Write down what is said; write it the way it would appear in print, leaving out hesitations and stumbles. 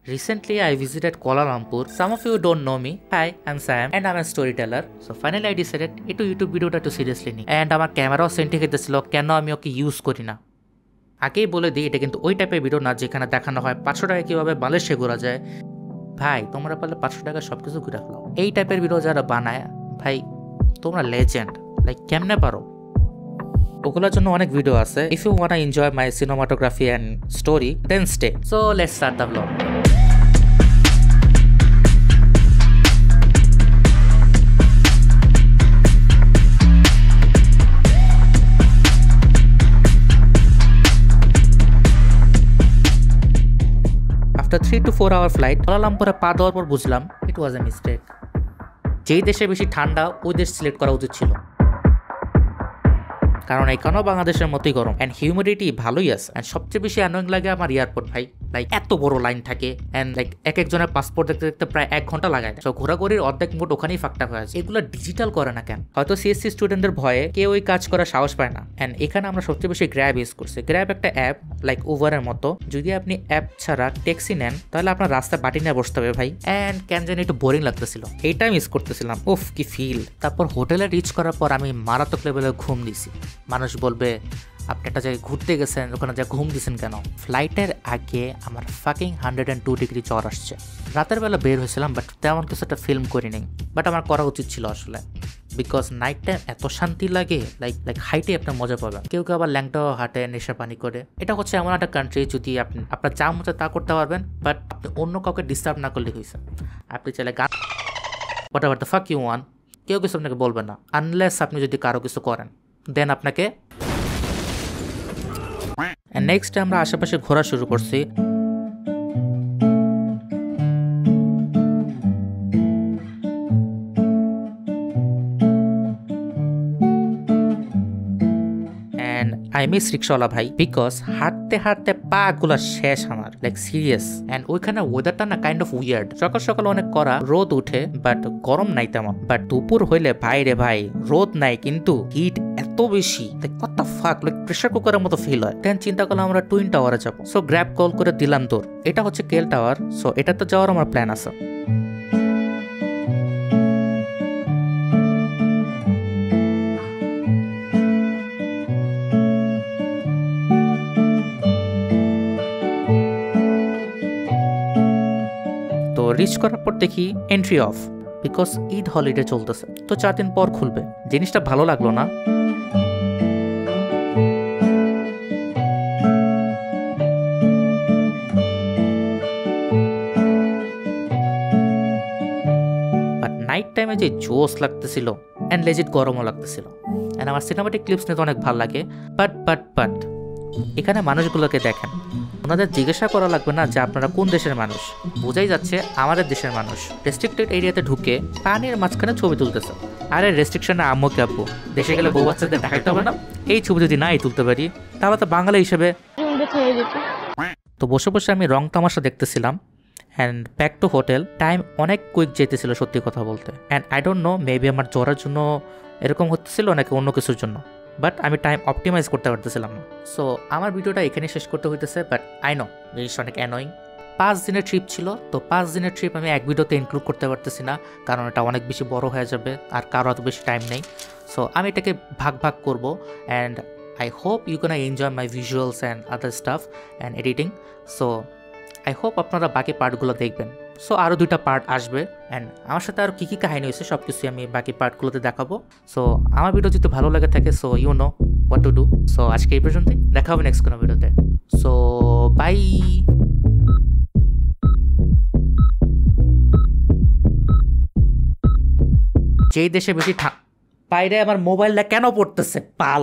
Recently, I visited Kuala Lumpur. Some of you don't know me. Hi, I'm Sam and I'm a storyteller. So finally I decided একটু YouTube ভিডিওটা একটু seriously নিই and আমার ক্যামেরাও centi খেতেছিল কেন আমি ওকে use করি না। আগেই বলে দিই এটা কিন্তু ওই টাইপের ভিডিও না যেখানে দেখানো হয় 500 টাকা কীভাবে মালয়েশিয়া ঘোরা যায়। ভাই তোমরা পারলে 500 টাকা সব কিছু ঘুরে ফেলাও। এই টাইপের ভিডিও যারা বানায় ভাই তোমরা লেজেন্ড, লাইক কেমনে পারো? ওগুলোর জন্য অনেক ভিডিও আছে। If you wanna enjoy my cinematography and story then stay. So let's start the blog. After 3 to 4 hour flight, Kuala Lumpur পা দেওয়ার পর বুঝলাম ইট ওয়াজ এ মিস্টেক। যেই দেশে বেশি ঠান্ডা ওই দেশ সিলেক্ট করা উচিত ছিল, কারণ এখানেও বাংলাদেশের মতোই গরম অ্যান্ড হিউমিডিটি ভালোই আছে। অ্যান্ড সবচেয়ে বেশি অ্যানোয়িং লাগে আমার এয়ারপোর্ট ভাই, লাইক এত বড় লাইন থাকে অ্যান্ড লাইক এক একজনের পাসপোর্ট দেখতে দেখতে প্রায় 1 ঘন্টা লাগায়। তো ঘোরাঘুরির অর্ধেক মোট ওখানেই ফাঁকটা হয়ে আছে। এগুলো ডিজিটাল করে না কেন? হয়তো সিএসসি স্টুডেন্টদের ভয়ে কেউ ওই কাজ করার সাহস পায় না। অ্যান্ড এখানে আমরা সবচেয়ে বেশি গ্র্যাব ইউজ করছি। গ্র্যাব একটা অ্যাপ লাইক উবারের মতো। যদি আপনি অ্যাপ ছাড়া ট্যাক্সি নেন তাহলে আপনার রাস্তায় বাটি নিয়ে বসতে হবে ভাই। অ্যান্ড কেন জানি একটু বোরিং লাগতেছিল, এইটা মিস করতেছিলাম। উফ কি ফিল। তারপর হোটেলে রিচ করার পর আমি মারাত্মক লেভেলে ঘুম দিছি। মানুষ বলবে আপনি একটা জায়গায় ঘুরতে গেছেন ওখানে যা ঘুম দিয়েছেন কেন? ফ্লাইটের আগে আমার ফাকিং 102 ডিগ্রি জ্বর আসছে। রাতের বেলা বের হয়েছিলাম বাট তেমন কিছু একটা ফিল্ম করিনি, বাট আমার করা উচিত ছিল আসলে। বিকজ নাইট টাইম এত শান্তি লাগে, লাইক হাইটে আপনার মজা পাবেন। কেউ কেউ আবার ল্যাংটাও হাঁটে নেশা পানি করে। এটা হচ্ছে এমন একটা কান্ট্রি যদি আপনি আপনার যা মতো তা করতে পারবেন, বাট আপনি অন্য কাউকে ডিস্টার্ব না করলে হয়েছে। আপনি চাইলে গান whatever the fuck you want, কেউ কিছু আপনাকে বলবে না আনলেস আপনি যদি কারো কিছু করেন, দেন আপনাকে। নেক্সট আমরা আশেপাশে ঘোরা শুরু করছি। আই মিস রিক্সাওয়ালা ভাই, বিকজ হাঁটতে হাঁটতে পা গুলা শেষ আমার, লাইক সিরিয়াস। অ্যান্ড ওইখানে ওয়েদারটা না কাইন্ড অফ উইয়ার্ড। সকাল সকাল অনেক করা রোদ উঠে বাট গরম নাই তেমন। বাট দুপুর হইলে ভাই রে ভাই রোদ নাই কিন্তু হিট এত বেশি, like what the fuck, like pressure কুকারের মতো ফিল হয়। দেন চিন্তা করলাম আমরা টুইন টাওয়ারে যাবো। সো গ্র্যাব কল করে দিলাম দৌড়। এটা হচ্ছে কেল টাওয়ার। সো এটাতে যাওয়ার আমার প্ল্যান আছে। তো রিচ করার পর দেখি entry of, because Eid holiday চলতেছে। তো 4 দিন পর খুলবে। জিনিসটা ভালো লাগলো না। বাট নাইট টাইমে যে জোস লাগতেছিল অ্যান্ড লেজিট গরমও লাগতেছিল। অ্যান্ড আমার সিনেমাটিক ক্লিপস নিতে অনেক ভালো লাগে। বাট এখানে মানুষগুলোকে দেখেন, ওনাদের জিজ্ঞাসা করা লাগবে না যে আপনারা কোন দেশের মানুষ, বোঝাই যাচ্ছে আমাদের দেশের মানুষ। রেস্ট্রিক্টেড এরিয়াতে ঢুকে পানির মাঝখানে ছবি তুলতেছে। আরে রেস্ট্রিকশনে আম্মু কি আব্বু, দেশে গেলে বউ বাচ্চাদের দেখাইতে হবে না? এই ছবি যদি নাই তুলতে পারি তাহলে তো বাঙালি হিসেবে। তো বসে বসে আমি রং তামাশা দেখতেছিলাম and back to hotel. Time অনেক কুইক যেতেছিল সত্যি কথা বলতে। And I don't know maybe আমার জ্বরের জন্য এরকম হতেছিল নাকি অন্য কিছুর জন্য, বাট আমি টাইম অপটিমাইজ করতে পারতেছিলাম না। সো আমার ভিডিওটা এখানে শেষ করতে হইতেছে। বাট আই নো জিনিসটা অনেক অ্যানোয়িং। 5 দিনের ট্রিপ ছিল, তো 5 দিনের ট্রিপ আমি এক ভিডিওতে ইনক্লুড করতে পারতেছি না, কারণ এটা অনেক বেশি বড় হয়ে যাবে আর কারো অত বেশি টাইম নেই। সো আমি এটাকে ভাগ ভাগ করবো and I hope you can enjoy my visuals and other stuff and editing. So I hope আপনারা বাকি পার্টগুলো দেখবেন। সো আরও 2টা পার্ট আসবে অ্যান্ড আমার সাথে আরও কী কী কাহিনী হয়েছে সব কিছুই আমি বাকি পার্টগুলোতে দেখাবো। সো আমার ভিডিও যদি ভালো লাগে থাকে so you know what to do. So আজকে এই পর্যন্তই, দেখা হবে নেক্সট কোনো ভিডিওতে। So bye. যেই দেশে বেশি বাইরে আমার মোবাইলটা কেন পড়তেছে পাল।